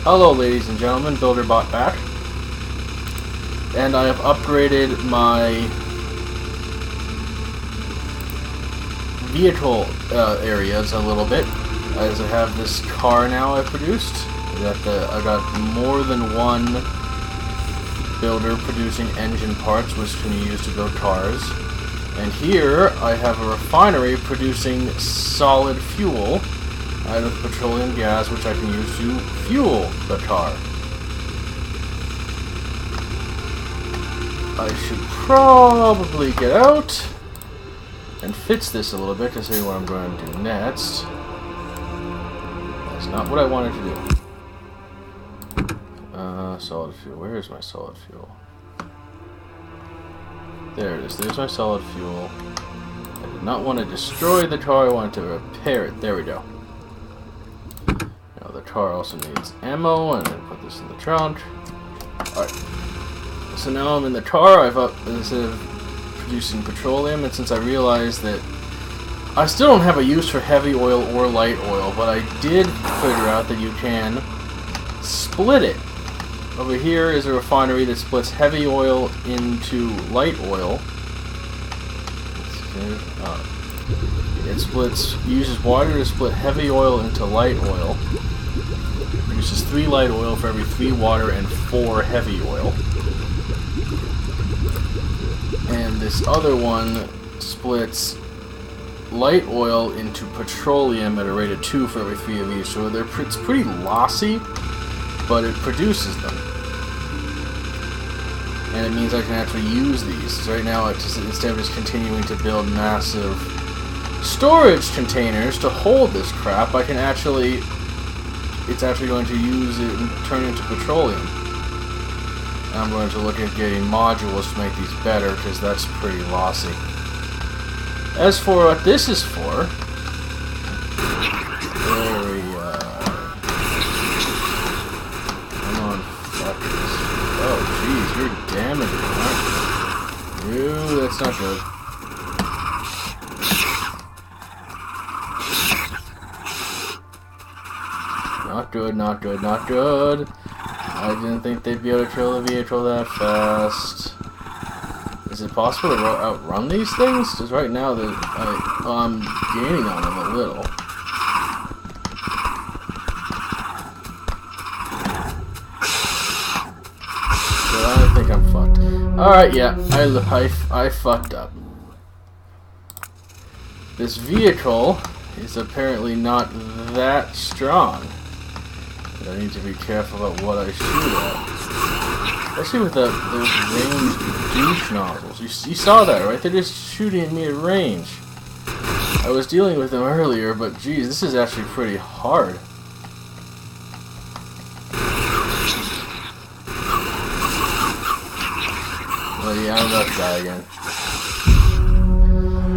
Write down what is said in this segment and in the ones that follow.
Hello ladies and gentlemen, BuilderBot back. And I have upgraded my vehicle areas a little bit, as I have this car now I've produced. I got more than one builder producing engine parts which can be used to build cars. And here I have a refinery producing solid fuel out of petroleum gas, which I can use to fuel the car. I should probably get out and fix this a little bit to see what I'm going to do next. That's not what I wanted to do. Solid fuel. Where is my solid fuel? There it is. There's my solid fuel. I did not want to destroy the car. I wanted to repair it. There we go. Now the car also needs ammo, and I put this in the trunk. Alright. So now I'm in the car. Instead of producing petroleum, and since I realized that I still don't have a use for heavy oil or light oil, but I did figure out that you can split it. Over here is a refinery that splits heavy oil into light oil. It uses water to split heavy oil into light oil. It uses 3 light oil for every 3 water and 4 heavy oil. And this other one splits light oil into petroleum at a rate of 2 for every 3 of each. So it's pretty lossy, but it produces them. And it means I can actually use these. So right now, instead of just continuing to build massive storage containers to hold this crap, I can actually... It's actually going to use it and turn it into petroleum. And I'm going to look at getting modules to make these better, because that's pretty lossy. As for what this is for... Oh, jeez, you're damaging, huh? Ew, that's not good. Not good, not good, not good. I didn't think they'd be able to kill the vehicle that fast. Is it possible to outrun these things? Because right now, I'm gaining on them a little. I think I'm fucked. Alright, yeah, I fucked up. This vehicle is apparently not that strong. But I need to be careful about what I shoot at. Especially with those ranged douche nozzles. You saw that, right? They're just shooting at me at range. I was dealing with them earlier, but geez, this is actually pretty hard. Well, yeah, I'm about to die again.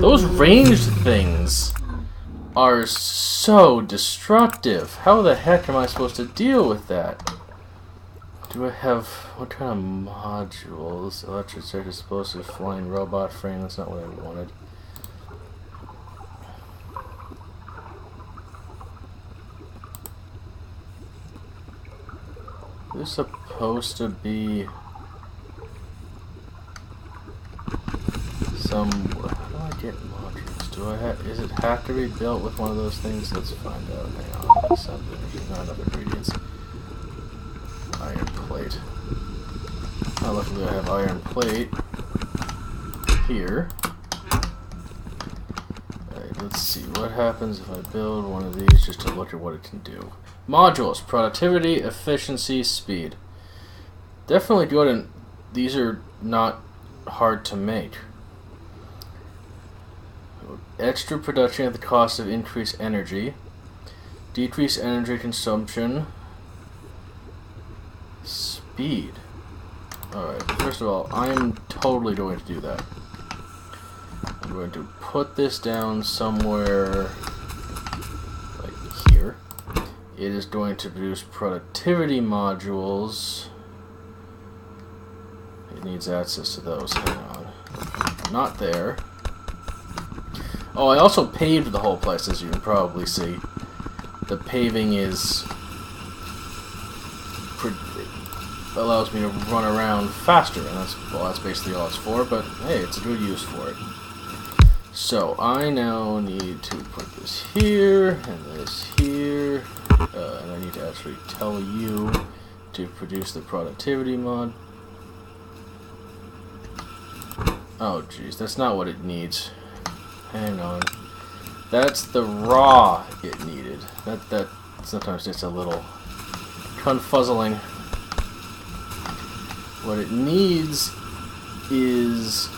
Those ranged things are so destructive. How the heck am I supposed to deal with that? Do I have... What kind of modules? Electric circuit, explosive, flying robot frame. That's not what I wanted. This is supposed to be... How do I get modules? Is it have to be built with one of those things? Let's find out. Hang on. There's not enough ingredients. Iron plate. Oh, luckily I have iron plate here. Alright, let's see. What happens if I build one of these just to look at what it can do? Modules. Productivity, efficiency, speed. Definitely good, and these are not hard to make. Extra production at the cost of increased energy. Decreased energy consumption. Speed. Alright, first of all, I'm totally going to do that. I'm going to put this down somewhere like here. It is going to produce productivity modules. It needs access to those. Hang on. Not there. Oh, I also paved the whole place, as you can probably see. The paving is allows me to run around faster, and that's basically all it's for, but hey, it's a good use for it. So I now need to put this here, and this here, and I need to actually tell you to produce the productivity mod. Oh jeez, that's not what it needs. Hang on. That's the raw it needed. That sometimes it's a little confuzzling. What it needs is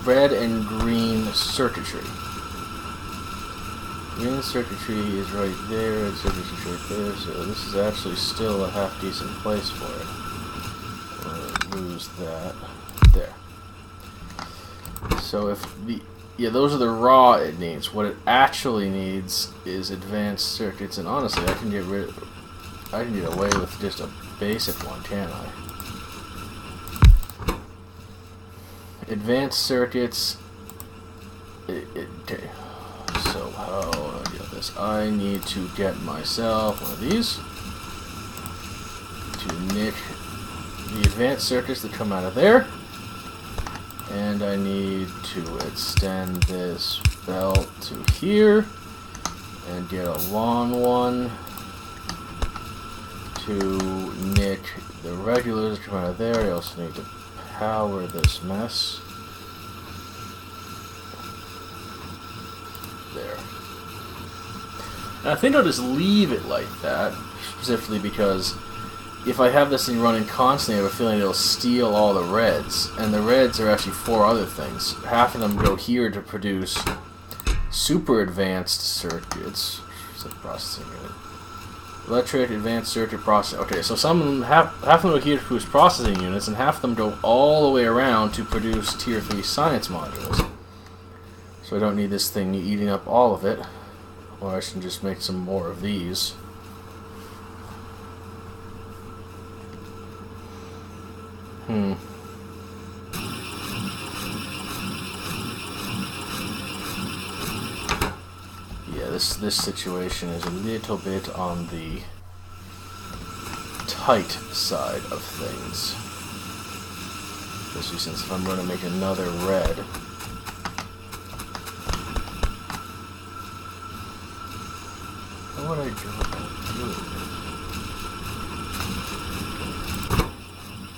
red and green circuitry. Green circuitry is right there, red circuitry is right there, so this is actually still a half decent place for it. We'll lose that. There. So if yeah, those are the raw it needs. What it actually needs is advanced circuits, and honestly, I can get away with just a basic one, can't I? Advanced circuits. Okay. So how do I do this? I need to get myself one of these to nick the advanced circuits that come out of there. And I need to extend this belt to here and get a long one to nick the regulars that come out of there. I also need to power this mess. There. And I think I'll just leave it like that, specifically because if I have this thing running constantly, I have a feeling it'll steal all the reds. And the reds are actually 4 other things. Half of them go here to produce super advanced circuits. What's that processing unit? Electric advanced circuit processing. Okay, so some of them, half of them go here to produce processing units, and half of them go all the way around to produce tier 3 science modules. So I don't need this thing eating up all of it. Or I should just make some more of these. Yeah, this situation is a little bit on the tight side of things. Especially since if I'm going to make another red. What would I do about it?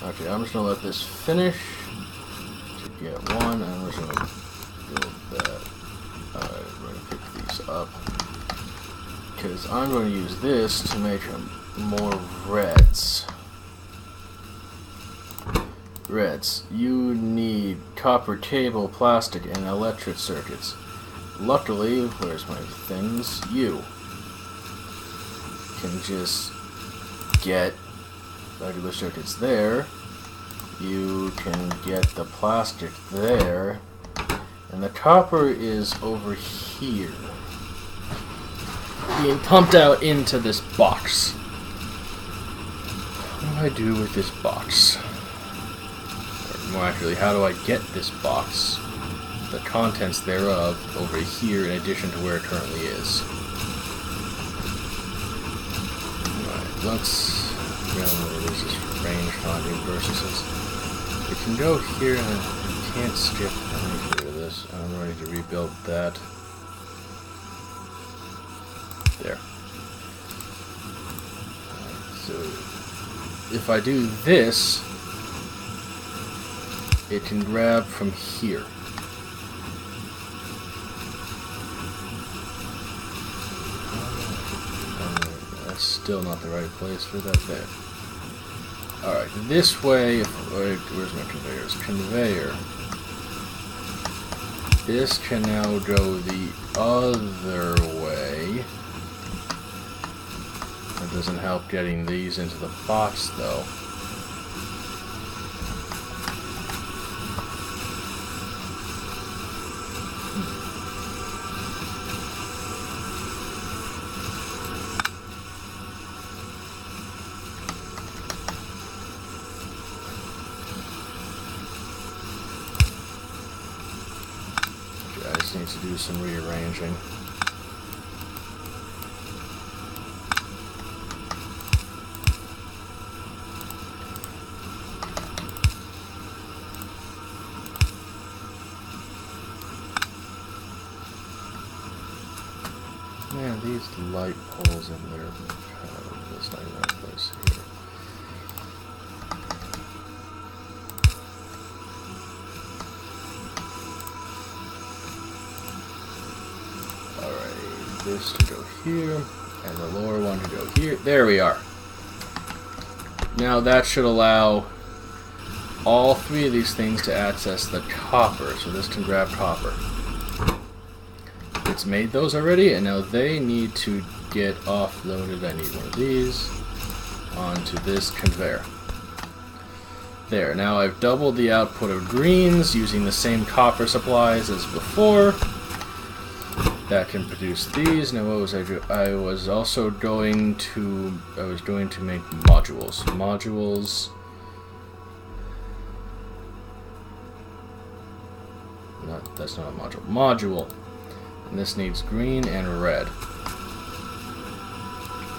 Okay, I'm just going to let this finish to get one, and I'm just going to build that. Alright, we're going to pick these up. Because I'm going to use this to make more reds. Reds. You need copper cable, plastic, and electric circuits. Luckily, where's my things? You can just get regular circuits there. You can get the plastic there, and the copper is over here, being pumped out into this box. What do I do with this box? Or more accurately, how do I get this box, the contents thereof, over here in addition to where it currently is? Alright, let's there's this range finding versus it can go here and it can't skip. I'm going to get rid of this. I'm ready to rebuild that. There. So if I do this, it can grab from here. That's still not the right place for that there. Alright, this way, where's my conveyors? Conveyor. This can now go the other way. That doesn't help getting these into the box, though. Need to do some rearranging. these light poles in there? That's not in the right place here. Alright, this to go here, and the lower one to go here. There we are. Now that should allow all three of these things to access the copper, so this can grab copper. It's made those already, and now they need to get offloaded. I need one of these onto this conveyor. There, now I've doubled the output of greens using the same copper supplies as before. That can produce these. Now what was I doing? I was going to make modules. That's not a module. Module. And this needs green and red.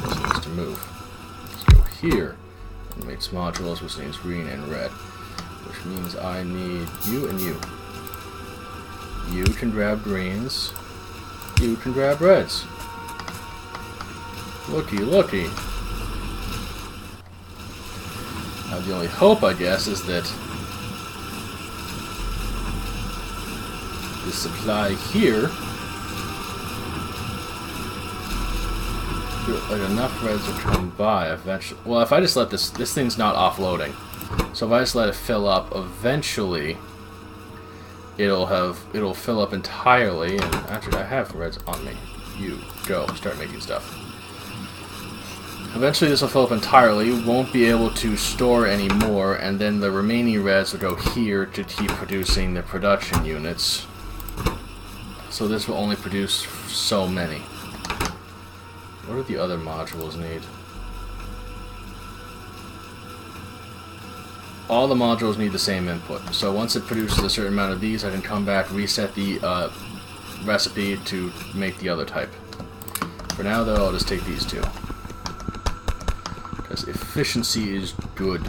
This needs to move. Let's go here and makes modules, which needs green and red. Which means I need you and you. You can grab greens. You can grab reds. Looky, looky. Now the only hope, I guess, is that the supply here, like enough reds will come by eventually. Well, if I just let this thing's not offloading, so if I just let it fill up, eventually it'll fill up entirely. And actually, I have reds on me. You go start making stuff. Eventually, this will fill up entirely. Won't be able to store any more, and then the remaining reds will go here to keep producing the production units. So this will only produce so many. What do the other modules need? All the modules need the same input. So once it produces a certain amount of these, I can come back, reset the recipe to make the other type. For now, though, I'll just take these two. Because efficiency is good.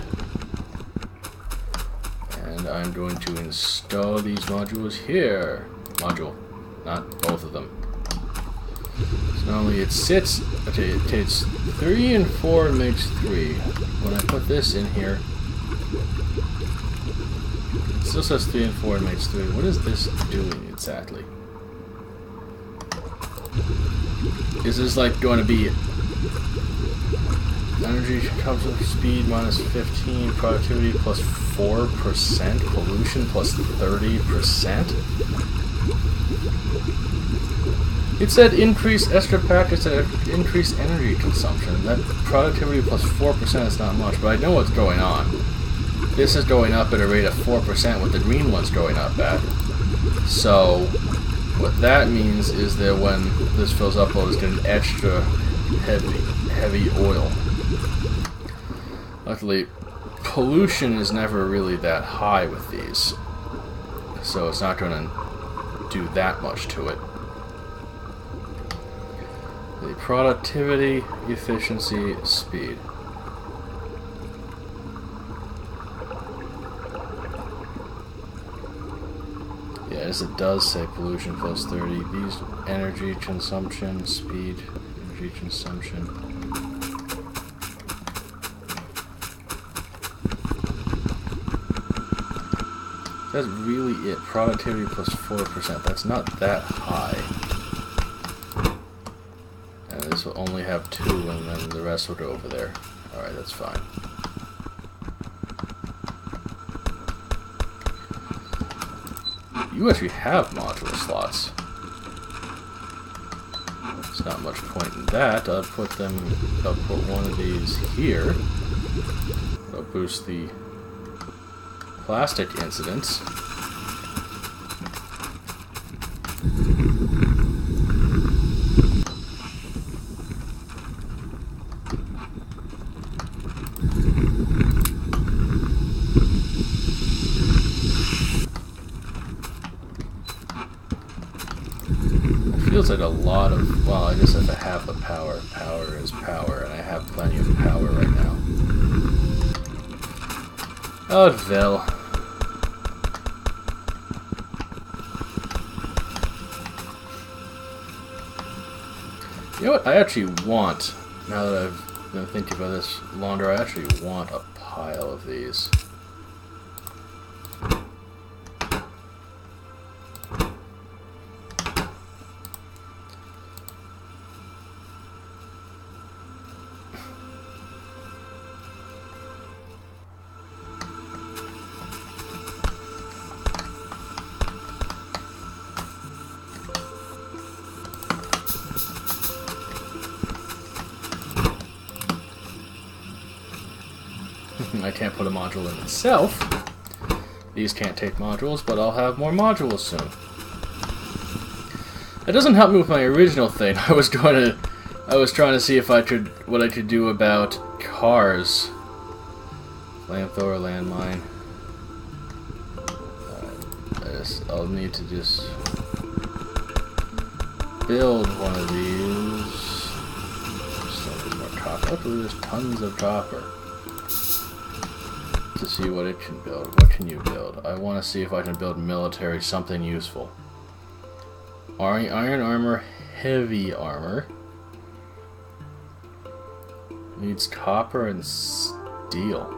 And I'm going to install these modules here. Module. Not both of them. So normally it sits, okay, it takes 3 and 4 and makes 3. When I put this in here, it still says 3 and 4 and makes 3. What is this doing exactly? Is this like going to be energy consumption speed minus 15, productivity plus 4%, pollution plus 30%? It said increase extra packets that increase energy consumption. That productivity plus 4% is not much, but I know what's going on. This is going up at a rate of 4% with the green one's going up at. So what that means is that when this fills up, it's getting extra heavy oil. Luckily, pollution is never really that high with these, so it's not going to do that much to it. The productivity, efficiency, speed. Yes, it does say pollution plus 30. These energy consumption, speed, energy consumption. That's really it. Productivity plus 4%. That's not that high. And this will only have 2, and then the rest will go over there. Alright, that's fine. You actually have module slots. There's not much point in that. I'll put one of these here. That'll boost the plastic incidence. Feels like a lot of, well, I guess if I have the power, power is power, and I have plenty of power right now. Oh, Vil. You know what I actually want, now that I've been thinking about this longer, I actually want a pile of these. I can't put a module in itself. These can't take modules, but I'll have more modules soon. It doesn't help me with my original thing. I was trying to see if what I could do about cars. Flamethrower, landmine. I'll need to just build one of these. So there's more copper. Oh, there's tons of copper. To see what it can build. What can you build? I want to see if I can build military something useful. Iron armor, heavy armor. Needs copper and steel.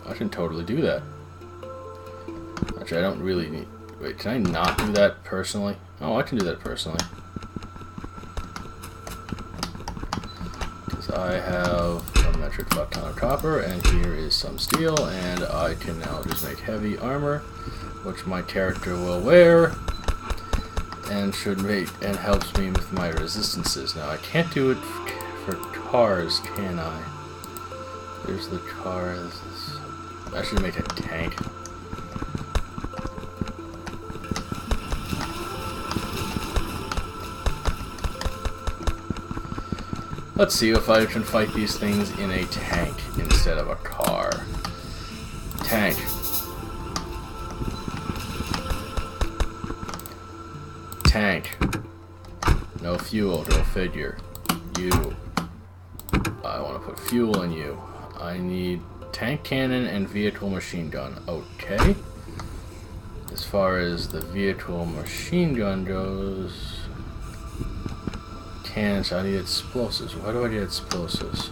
I can totally do that. Actually, I don't really need... Wait, can I not do that personally? Oh, I can do that personally. I have a metric fuck ton of copper, and here is some steel, and I can now just make heavy armor, which my character will wear, and helps me with my resistances. Now I can't do it for cars, can I? There's the car. I should make a tank. Let's see if I can fight these things in a tank instead of a car. Tank. Tank. No fuel, go figure. You. I want to put fuel in you. I need tank cannon and vehicle machine gun. Okay. As far as the vehicle machine gun goes... Cannons, I need explosives. Why do I need explosives?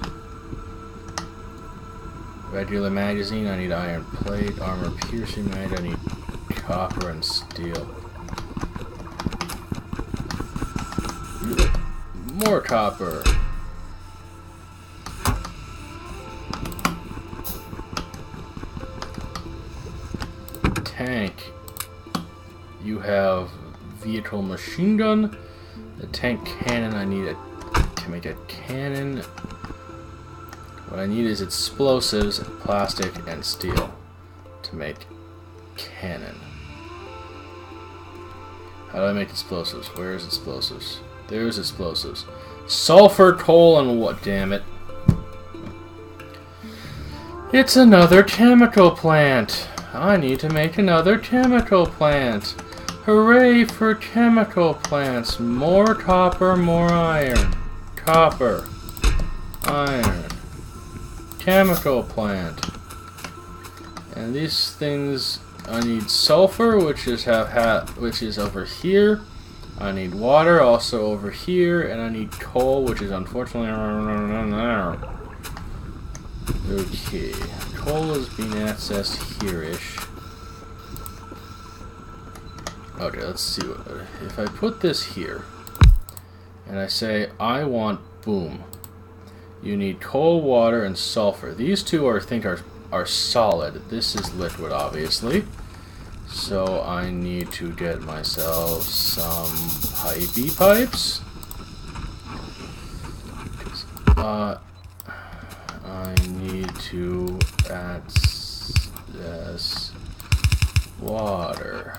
Regular magazine, I need iron plate, armor piercing mag, I need copper and steel. More copper. Tank. You have vehicle machine gun. The tank cannon, I need to make a cannon. What I need is explosives, plastic, and steel to make cannon. How do I make explosives? Where is explosives? There's explosives. Sulfur, coal, and what? Damn it. It's another chemical plant. I need to make another chemical plant. Hooray for chemical plants. More copper, more iron. Copper. Iron. Chemical plant. And these things, I need sulfur, which is over here. I need water, also over here, and I need coal, which is unfortunately... Okay. Coal is being accessed here-ish. Okay, let's see what... If I put this here, and I say, I want boom. You need coal, water, and sulfur. These two I think are solid. This is liquid, obviously. So I need to get myself some pipey pipes. I need to access water.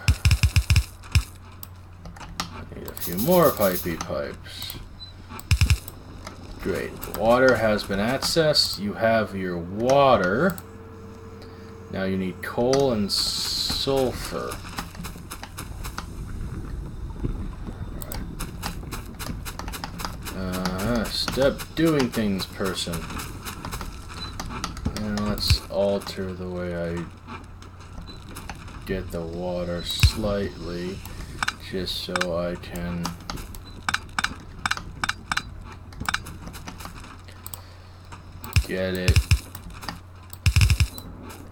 I need a few more pipey pipes. Great. Water has been accessed. You have your water. Now you need coal and sulfur. Stop doing things, person. And let's alter the way I get the water slightly, just so I can get it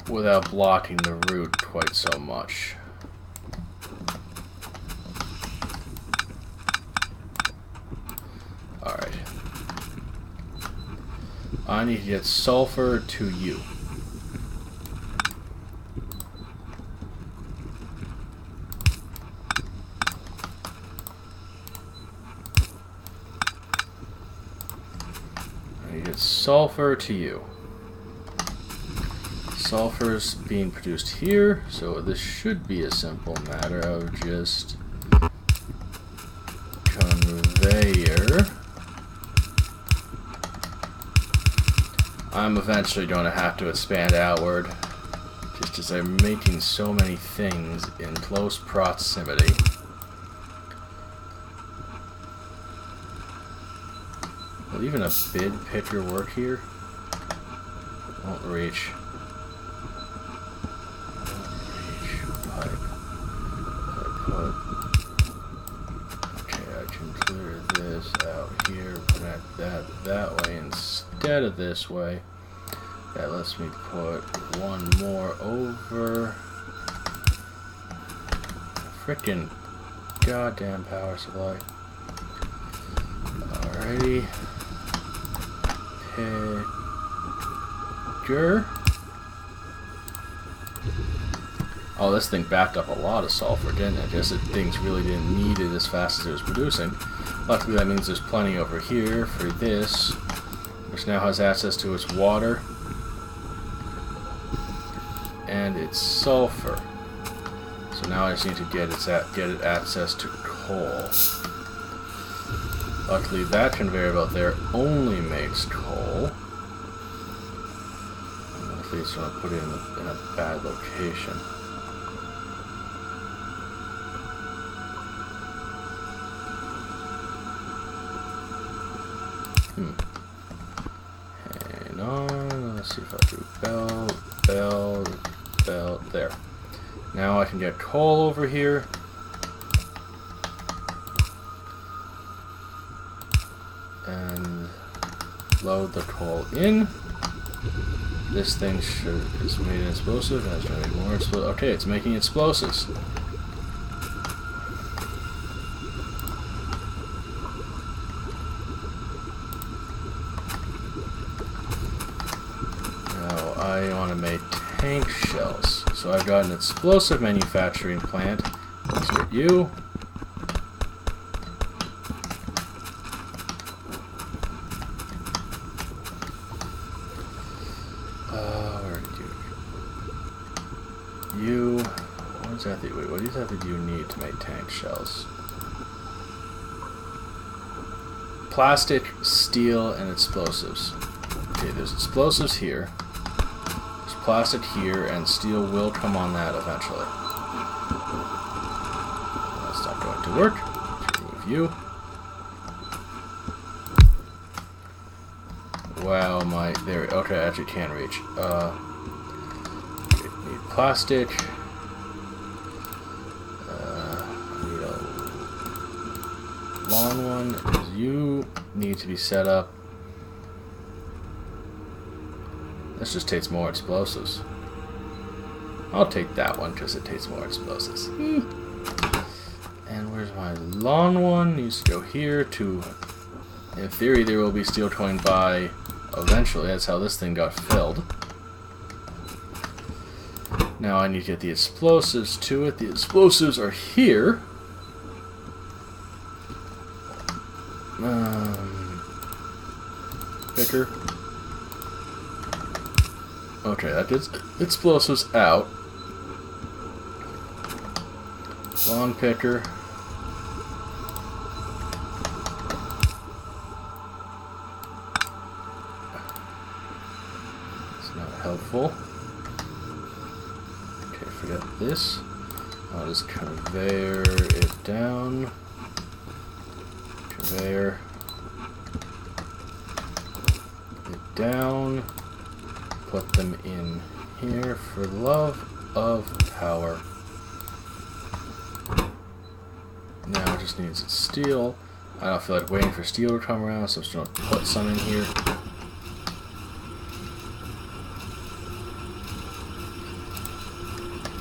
without blocking the root quite so much. Alright. I need to get sulfur to you. Sulfur to you. Sulfur's being produced here, so this should be a simple matter of just conveyor. I'm eventually going to have to expand outward, just as I'm making so many things in close proximity. Will even a bid pitcher work here? Won't reach. Pipe. Okay, I can clear this out here, put that way instead of this way. That lets me put one more over. Frickin' goddamn power supply. Alrighty. Picker. Oh, this thing backed up a lot of sulfur, didn't it? Just that things really didn't need it as fast as it was producing. Luckily, that means there's plenty over here for this, which now has access to its water and its sulfur. So now I just need to get it access to coal. Luckily, that conveyor belt there only makes coal. Luckily, it's going to put it in a bad location. Hang on, let's see if I do belt, there. Now I can get coal over here. And load the coal in. This thing is made an explosive, and it's going to make more explosives. Okay, it's making explosives. Now I want to make tank shells. So I've got an explosive manufacturing plant. Let's get you. What exactly do you need to make tank shells? Plastic, steel, and explosives. Okay, there's explosives here. There's plastic here, and steel will come on that eventually. That's not going to work. Let's remove you. Wow, there. Okay, I actually can reach. Okay, need plastic. Long one is you need to be set up. This just takes more explosives. I'll take that one because it takes more explosives. And where's my long one? Needs to go here to. In theory, there will be steel coming by eventually. That's how this thing got filled. Now I need to get the explosives to it. The explosives are here. Picker. Okay, that gets explosives out. Long picker. It's not helpful. Okay, forget this. I'll just conveyor it down. Conveyor it down. Put them in here for love of power. Now it just needs steel. I don't feel like waiting for steel to come around, so I'm just going to put some in here.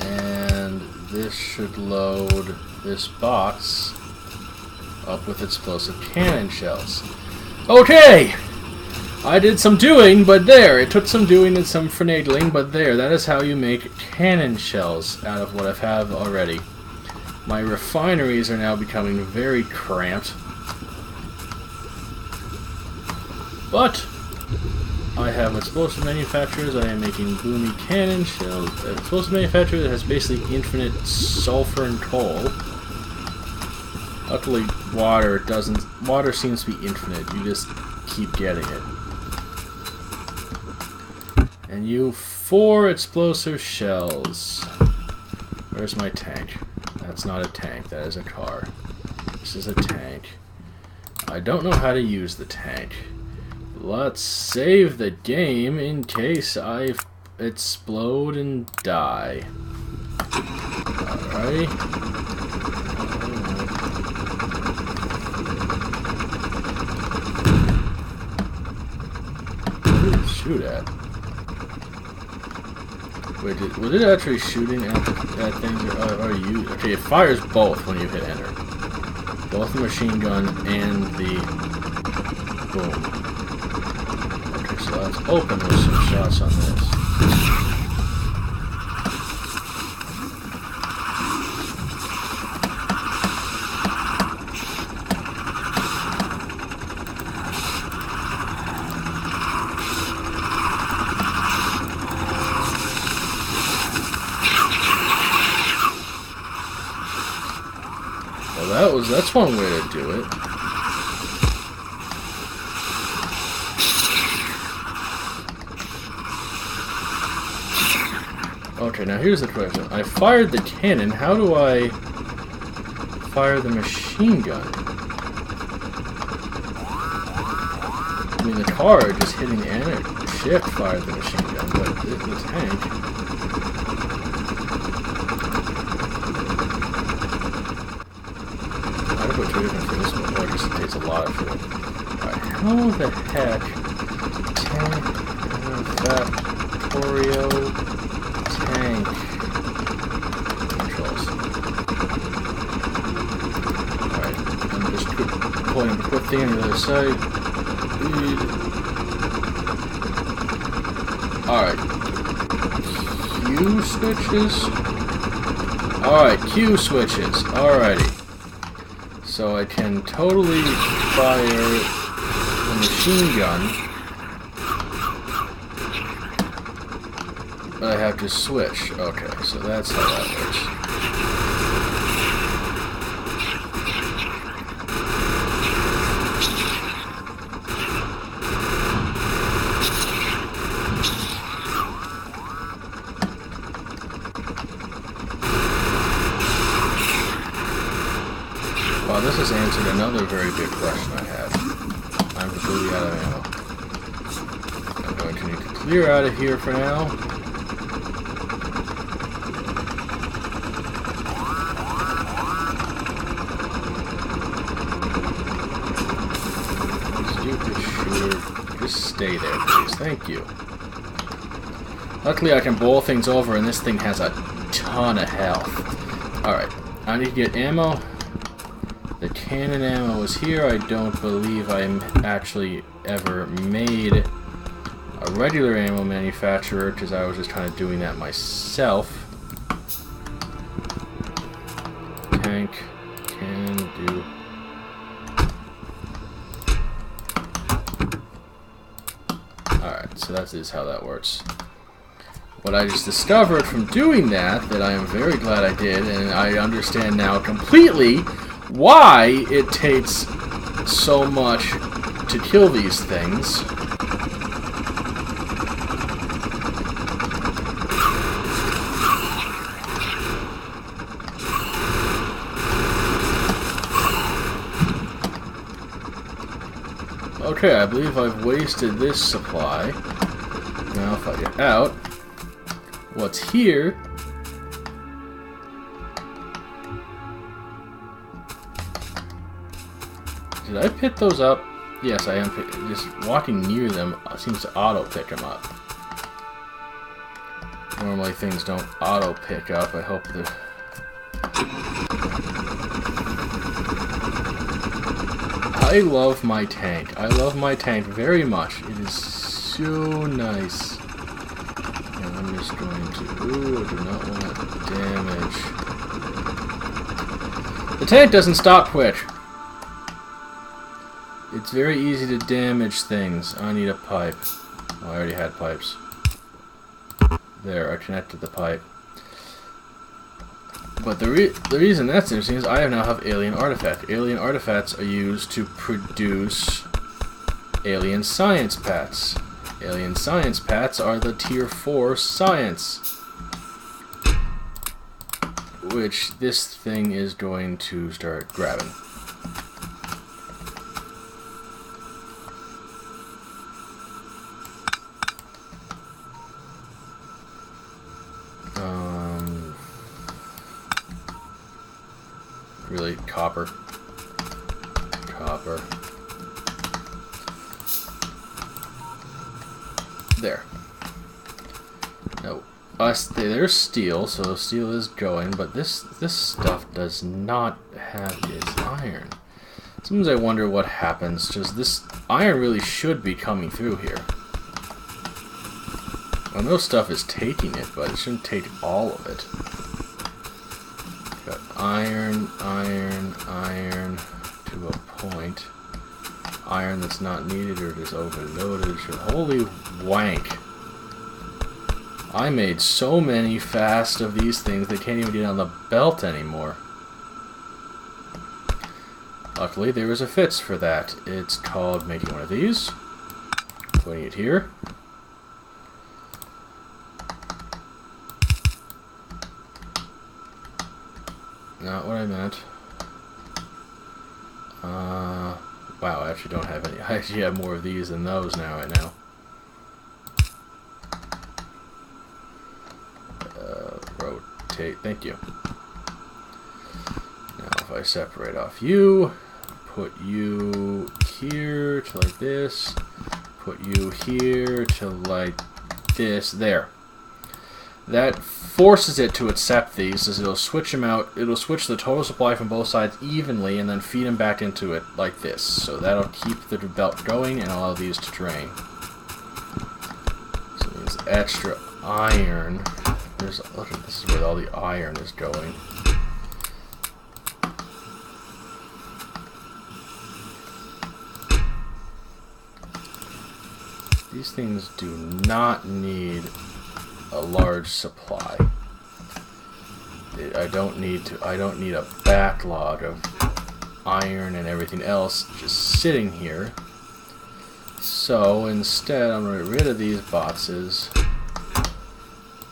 And this should load this box up with explosive cannon shells. Okay! I did some doing, but there. It took some doing and some finagling, but there. That is how you make cannon shells out of what I have already. My refineries are now becoming very cramped. But I have explosive manufacturers. I am making boomy cannon shells. Explosive manufacturer that has basically infinite sulfur and coal. Luckily, water doesn't. Water seems to be infinite. You just keep getting it. And you 4 explosive shells. Where's my tank? That's not a tank. That is a car. This is a tank. I don't know how to use the tank. Let's save the game in case I explode and die. Alrighty. What did it shoot at? Wait, was it actually shooting at things? Or you? Okay, it fires both when you hit enter. Both the machine gun and the boom. Okay, so let's open with some shots on this. Well, that's one way to do it. Okay, now here's the question. I fired the cannon. How do I fire the machine gun? I mean, the car just hitting the enter shift fired the machine gun, but the tank. Put 2 different fuels, but it just takes a lot of fuel. Alright, how the heck tank Factorio tank controls? Alright, I'm just pulling the quick thing on the other side. Alright. Q switches? Alright, Q switches. Alrighty. So I can totally fire the machine gun, but I have to switch. Okay, so that's how that works. Wow, this has answered another very big question I had. I'm completely out of ammo. I'm going to need to clear out of here for now. Stupid shooter. Just stay there, please. Thank you. Luckily, I can bowl things over, and this thing has a ton of health. Alright, I need to get ammo. The cannon ammo is here. I don't believe I actually ever made a regular ammo manufacturer because I was just kind of doing that myself. Tank can do. Alright, so that is how that works. What I just discovered from doing that I am very glad I did, and I understand now completely why it takes so much to kill these things. Okay, I believe I've wasted this supply. Now if I get out, what's here Did I pick those up? Yes, I am. Just walking near them seems to auto pick them up. Normally things don't auto pick up. I hope that. I love my tank. I love my tank very much. It is so nice. And I'm just going to. Ooh, I do not want damage. The tank doesn't stop quick. It's very easy to damage things. I need a pipe. Oh, I already had pipes. There, I connected the pipe. But the reason that's interesting is I now have alien artifact. Alien artifacts are used to produce alien science pats. Alien science pats are the tier 4 science, which this thing is going to start grabbing. Really, copper. Copper. There. No. There's steel, so steel is going, but this stuff does not have its iron. Sometimes I wonder what happens, because this iron really should be coming through here. I know stuff is taking it, but it shouldn't take all of it. Got iron, iron, iron to a point. Iron that's not needed or just overloaded. Holy wank. I made so many fast of these things they can't even get on the belt anymore. Luckily there was a fix for that. It's called making one of these. Putting it here. Not what I meant. Wow, I actually don't have any. I actually have more of these than those now, right now. Rotate, thank you. Now if I separate off you, put you here to like this, put you here to like this, there. That forces it to accept these, as it'll switch them out. It'll switch the total supply from both sides evenly and then feed them back into it like this. So that'll keep the belt going and allow these to drain. So it means extra iron. Look, this is where all the iron is going. These things do not need a large supply. I don't need a backlog of iron and everything else just sitting here. So instead I'm going to get rid of these boxes,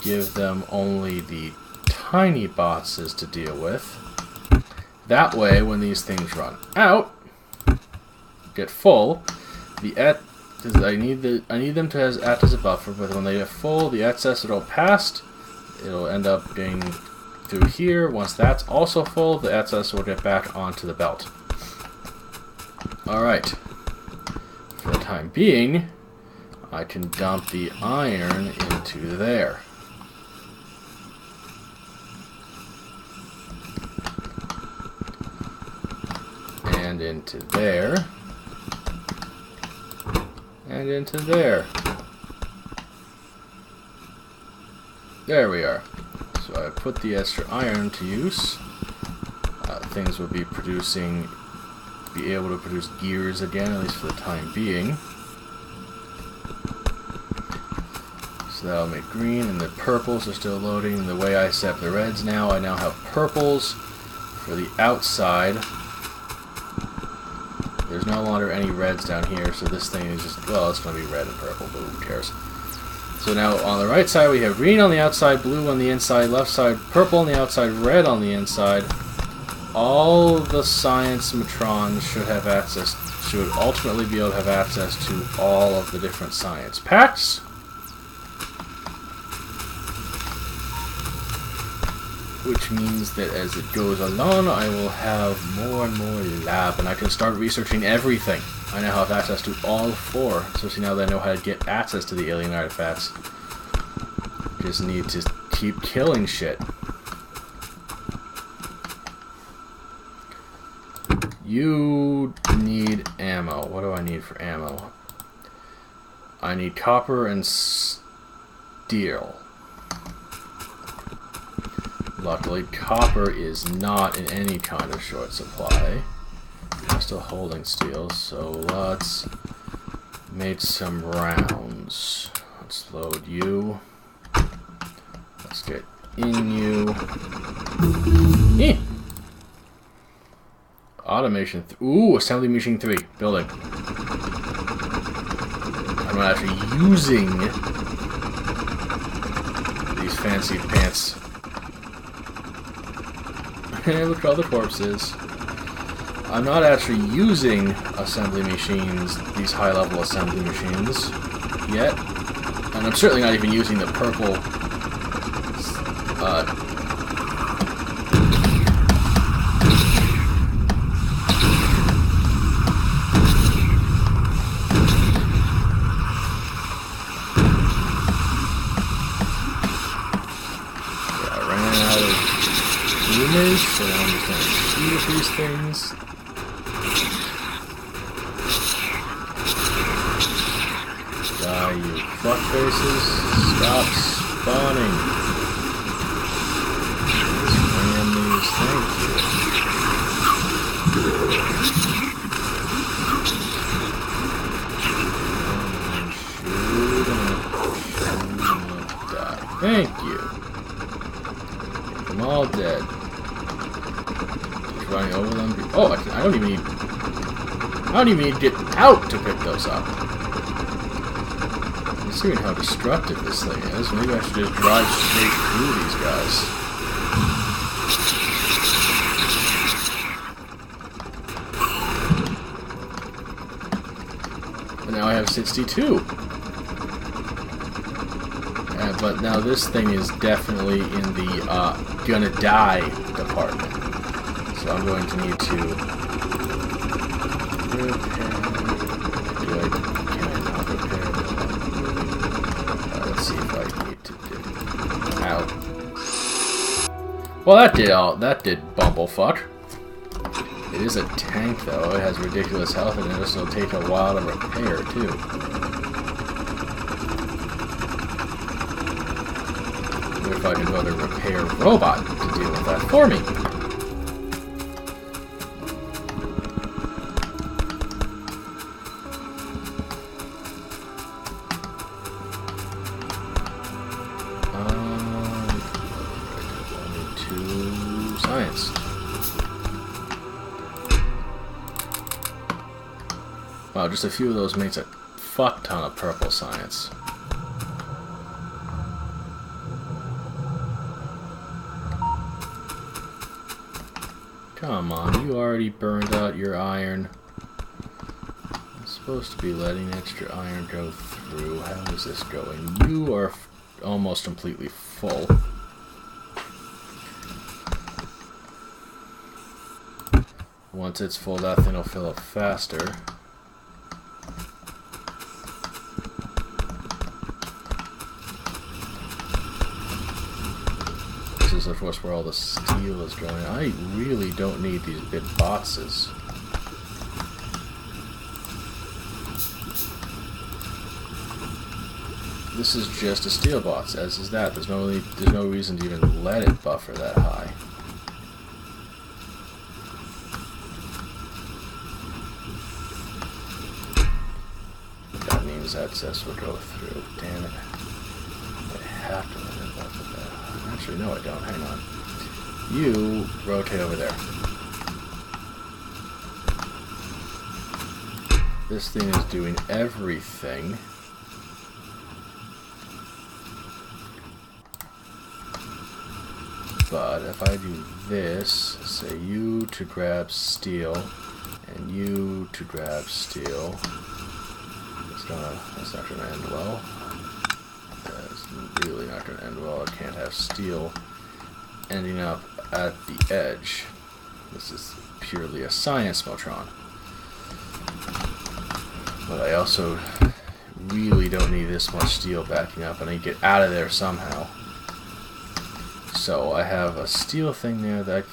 give them only the tiny boxes to deal with. That way when these things run out, get full, I need them to act as a buffer, but when they get full, the excess will pass. It'll end up getting through here. Once that's also full, the excess will get back onto the belt. Alright. For the time being, I can dump the iron into there. And into there. And into there. There we are. So I put the extra iron to use. Things will be able to produce gears again, at least for the time being. So that'll make green, and the purples are still loading. The way I set up the reds now, I now have purples for the outside. There's no longer any reds down here, so this thing is just, well, it's going to be red and purple, but who cares? So now on the right side we have green on the outside, blue on the inside, left side purple on the outside, red on the inside. All the science matrons should ultimately be able to have access to all of the different science packs. which means that as it goes along, I will have more and more lab, and I can start researching everything. I now have access to all 4, especially now that I know how to get access to the alien artifacts. Just need to keep killing shit. You need ammo. What do I need for ammo? I need copper and steel. Luckily, copper is not in any kind of short supply. I'm still holding steel, so let's make some rounds. Let's load you. Let's get in you. Eh. Automation. Ooh, assembly machine 3. Building. I'm not actually using these fancy pants. Look at all the corpses. I'm not actually using assembly machines, these high-level assembly machines, yet. And I'm certainly not even using the purple so I'm just going to shoot at these things. Die, you fuckfaces. Stop spawning. Spam these, thank you. Shoot them. Die. Thank you. Get them all dead. Running over them. Oh, I don't even need to get out to pick those up. Considering how destructive this thing is, maybe I should just drive straight through these guys. And now I have 62. But now this thing is definitely in the gonna die department. So I'm going to need to repair. Can I not repair? Let's see if I need to do. Ow. Well, that did bumblefuck. It is a tank, though. It has ridiculous health, and this will take a while to repair too. What if I can build a repair robot to deal with that for me? Science. Wow, just a few of those makes a fuck ton of purple science. Come on, you already burned out your iron. I'm supposed to be letting extra iron go through. How is this going? You are almost completely full. Once it's full, that thing will fill up faster. This is, of course, where all the steel is going. I really don't need these big boxes. This is just a steel box, as is that. There's no reason to even let it buffer that high. Access will go through. Damn it. I have to let it buffer that. Actually, no, I don't. Hang on. You rotate over there. This thing is doing everything. But if I do this, say you to grab steel, and you to grab steel. That's not going to end well. That's really not going to end well. I can't have steel ending up at the edge. This is purely a science Motron. But I also really don't need this much steel backing up, and I get out of there somehow. So I have a steel thing there that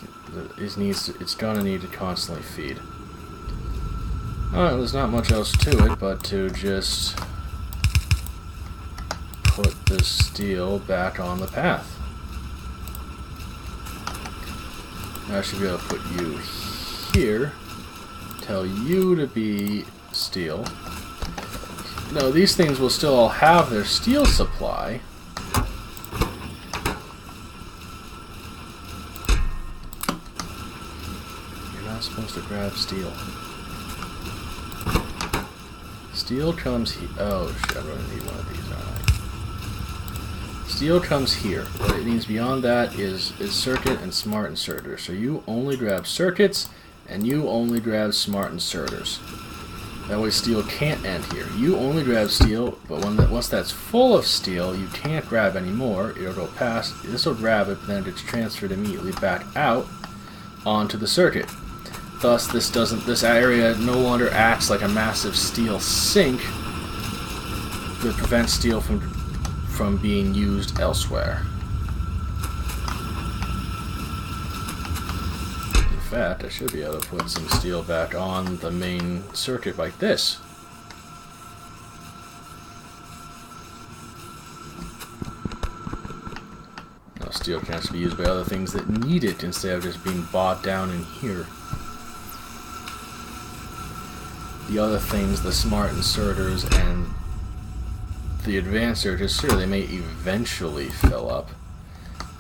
it's gonna need to constantly feed. Alright, there's not much else to it but to just put the steel back on the path. I should be able to put you here, tell you to be steel. No, these things will still all have their steel supply. You're not supposed to grab steel. Steel comes here. Oh shit, I'm going to need one of these, aren't I? Steel comes here. What it means beyond that is circuit and smart inserters. So you only grab circuits, and you only grab smart inserters. That way steel can't end here. You only grab steel, but once that's full of steel, you can't grab any more. It'll go past. This will grab it, but then it gets transferred immediately back out onto the circuit. Thus, this area no longer acts like a massive steel sink that prevents steel from being used elsewhere. In fact, I should be able to put some steel back on the main circuit like this. Now, steel can actually be used by other things that need it instead of just being bought down in here. The other things, the smart inserters and the advanced circuits, sure, they may eventually fill up,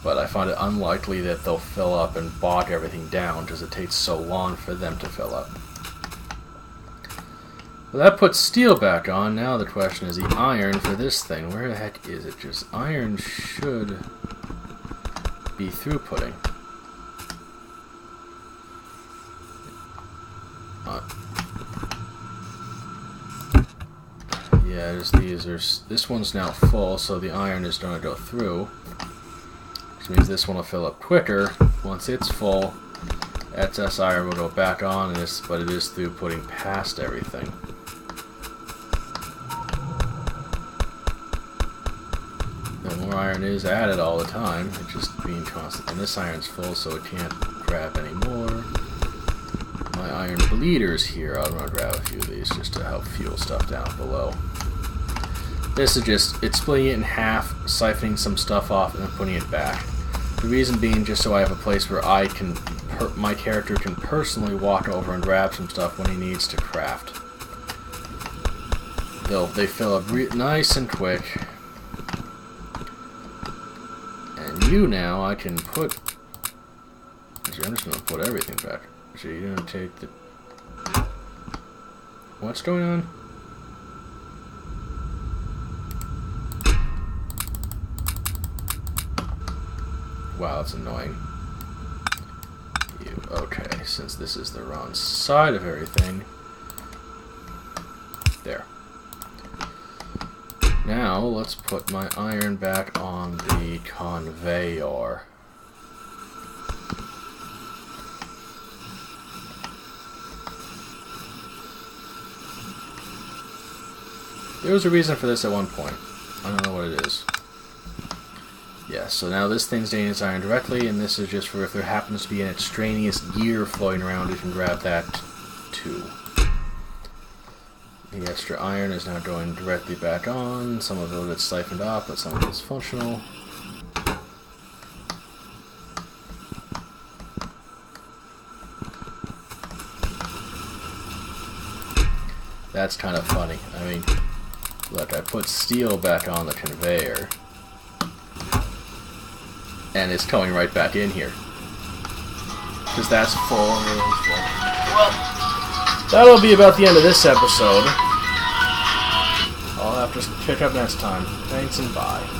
but I find it unlikely that they'll fill up and bog everything down because it takes so long for them to fill up. Well, that puts steel back on. Now the question is the iron for this thing. Where the heck is it? Just iron should be throughputing. Yeah, this one's now full, so the iron is going to go through, which means this one will fill up quicker. Once it's full, excess iron will go back on this, but it is throughputing past everything. The more iron is added all the time, it's just being constant. And this iron's full, so it can't grab any more. My iron bleeders here, I'm going to grab a few of these just to help fuel stuff down below. This is just, it's splitting it in half, siphoning some stuff off, and then putting it back. The reason being just so I have a place where I can, my character can personally walk over and grab some stuff when he needs to craft. They fill up nice and quick. And you now, I can put, actually I'm just going to put everything back. So you're going to take the, what's going on? Wow, that's annoying. Okay, since this is the wrong side of everything. There. Now, let's put my iron back on the conveyor. There was a reason for this at one point. I don't know what it is. Yeah, so now this thing's getting its iron directly, and this is just for if there happens to be an extraneous gear floating around, you can grab that too. The extra iron is now going directly back on. Some of it gets siphoned off, but some of it is functional. That's kind of funny. I mean, look, I put steel back on the conveyor, and it's coming right back in here. Because that's full. Well, that'll be about the end of this episode. I'll have to pick up next time. Thanks and bye.